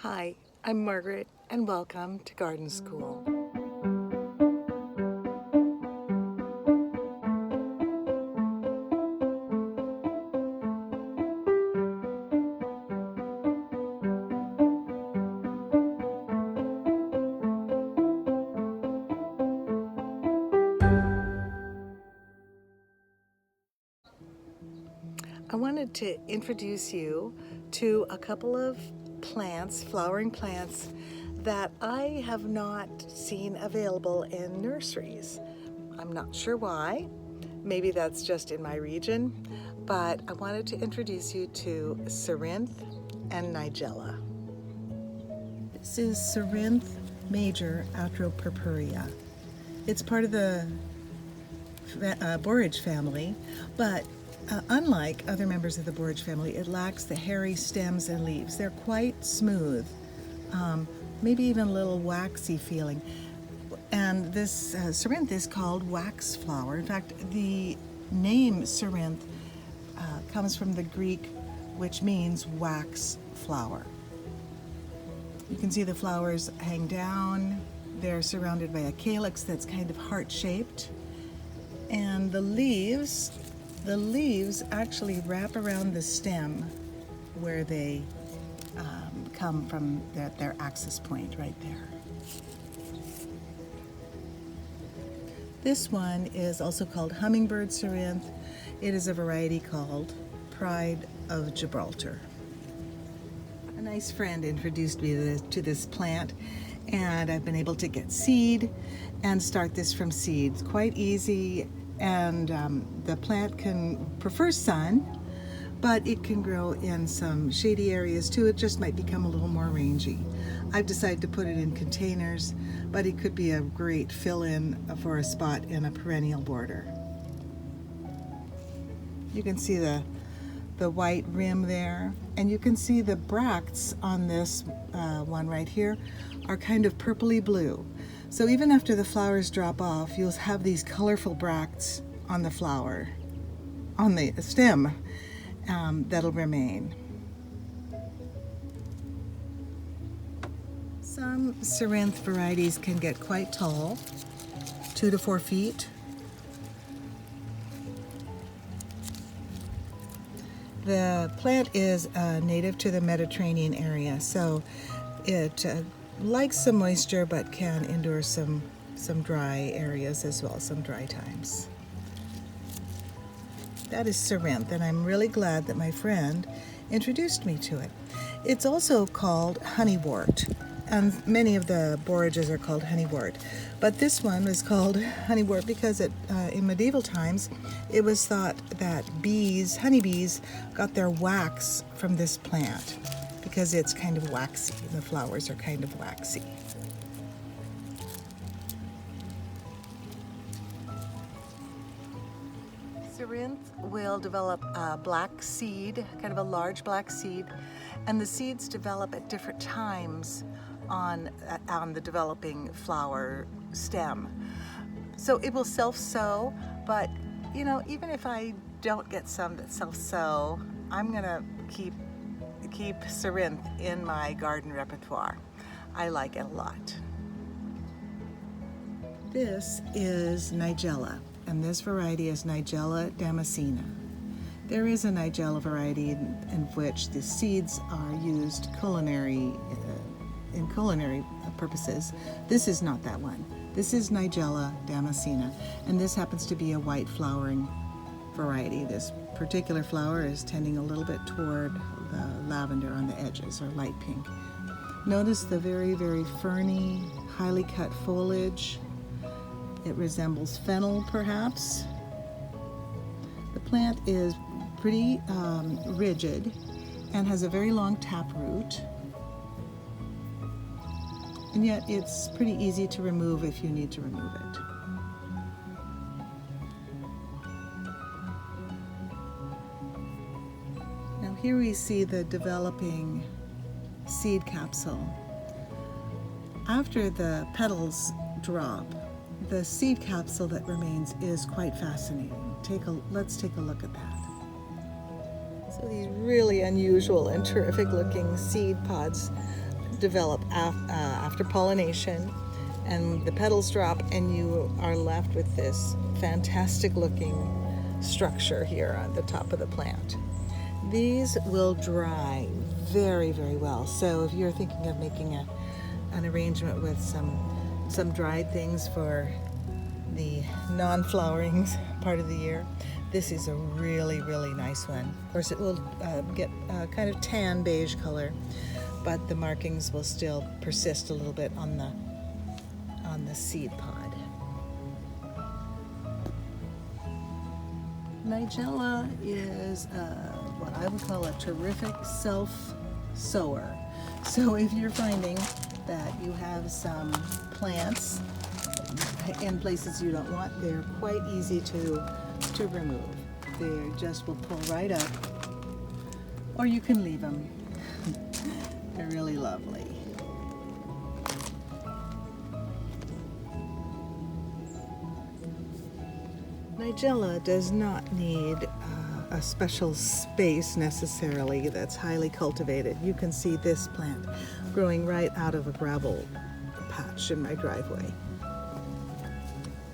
Hi, I'm Margaret, and welcome to Garden School. I wanted to introduce you to a couple of plants, flowering plants, that I have not seen available in nurseries. I'm not sure why. Maybe that's just in my region, but I wanted to introduce you to Cerinthe and Nigella. This is Cerinthe major atropurpurea. It's part of the borage family, but unlike other members of the borage family, it lacks the hairy stems and leaves. They're quite smooth, maybe even a little waxy feeling. And this Cerinthe is called wax flower. In fact, the name Cerinthe comes from the Greek, which means wax flower. You can see the flowers hang down. They're surrounded by a calyx that's kind of heart-shaped. And the leaves actually wrap around the stem where they come from their axis point right there. This one is also called Hummingbird Cerinthe. It is a variety called Pride of Gibraltar. A nice friend introduced me to this plant, and I've been able to get seed and start this from seed. It's quite easy, and the plant prefers sun, but it can grow in some shady areas too. It just might become a little more rangy. I've decided to put it in containers, but it could be a great fill-in for a spot in a perennial border. You can see the white rim there, and you can see the bracts on this one right here are kind of purpley blue. So even after the flowers drop off, you'll have these colorful bracts on the flower, on the stem, that'll remain. Some Cerinthe varieties can get quite tall, 2 to 4 feet. The plant is native to the Mediterranean area, so it likes some moisture but can endure some dry areas as well, some dry times. That is Cerinthe, and I'm really glad that my friend introduced me to it. It's also called honeywort, and many of the borages are called honeywort. But this one was called honeywort because in medieval times, it was thought that honeybees, got their wax from this plant because it's kind of waxy. The flowers are kind of waxy. Cerinthe will develop a black seed, kind of a large black seed, and the seeds develop at different times on the developing flower stem. So it will self-sow, but even if I don't get some that self-sow, I'm gonna keep Cerinthe in my garden repertoire. I like it a lot. This is Nigella, and this variety is Nigella damascena. There is a Nigella variety in which the seeds are used in culinary purposes. This is not that one. This is Nigella damascena, and this happens to be a white flowering variety. This particular flower is tending a little bit toward the lavender on the edges, or light pink. Notice the very, very ferny, highly cut foliage. It resembles fennel, perhaps. The plant is pretty rigid and has a very long taproot. And yet it's pretty easy to remove if you need to remove it. Now here we see the developing seed capsule. After the petals drop, the seed capsule that remains is quite fascinating. Let's take a look at that. So these really unusual and terrific looking seed pods develop after pollination, and the petals drop, and you are left with this fantastic looking structure here on the top of the plant. These will dry very, very well. So if you're thinking of making an arrangement with some dried things for the non-flowering part of the year, this is a really, really nice one. Of course, it will get kind of tan beige color, but the markings will still persist a little bit on the seed pod. Nigella is what I would call a terrific self-sower. So if you're finding that you have some plants in places you don't want, they're quite easy to remove. They just will pull right up, or you can leave them. They're really lovely. Nigella does not need a special space necessarily that's highly cultivated. You can see this plant growing right out of a gravel patch in my driveway.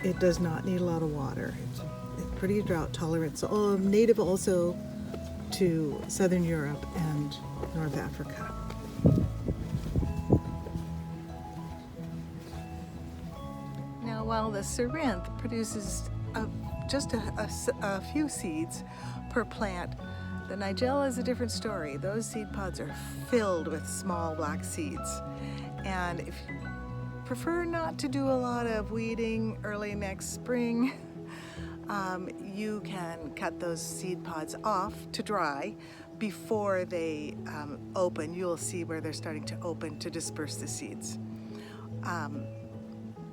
It does not need a lot of water. It's pretty drought tolerant. So native also to Southern Europe and North Africa. Now, while the Cerinthe produces just a few seeds per plant, the Nigella is a different story. Those seed pods are filled with small black seeds. And if you prefer not to do a lot of weeding early next spring, you can cut those seed pods off to dry before they open. You'll see where they're starting to open to disperse the seeds.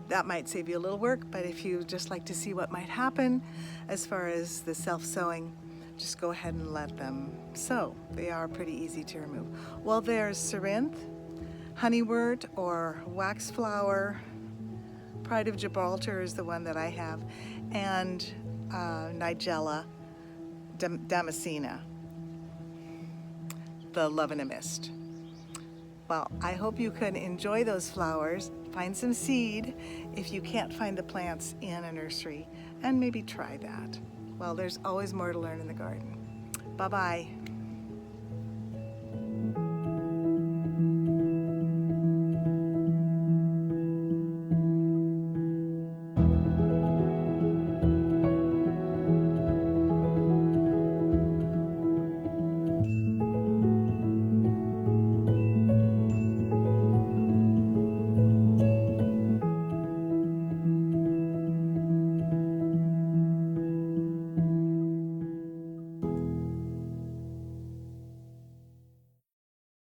That might save you a little work, but if you just like to see what might happen as far as the self-sowing, just go ahead and let them sow. They are pretty easy to remove. Well, there's Cerinthe, Honeywort or Waxflower, Pride of Gibraltar is the one that I have, and Nigella Damascena, the Love-in-a-Mist. Well, I hope you can enjoy those flowers, find some seed if you can't find the plants in a nursery, and maybe try that. Well, there's always more to learn in the garden. Bye-bye.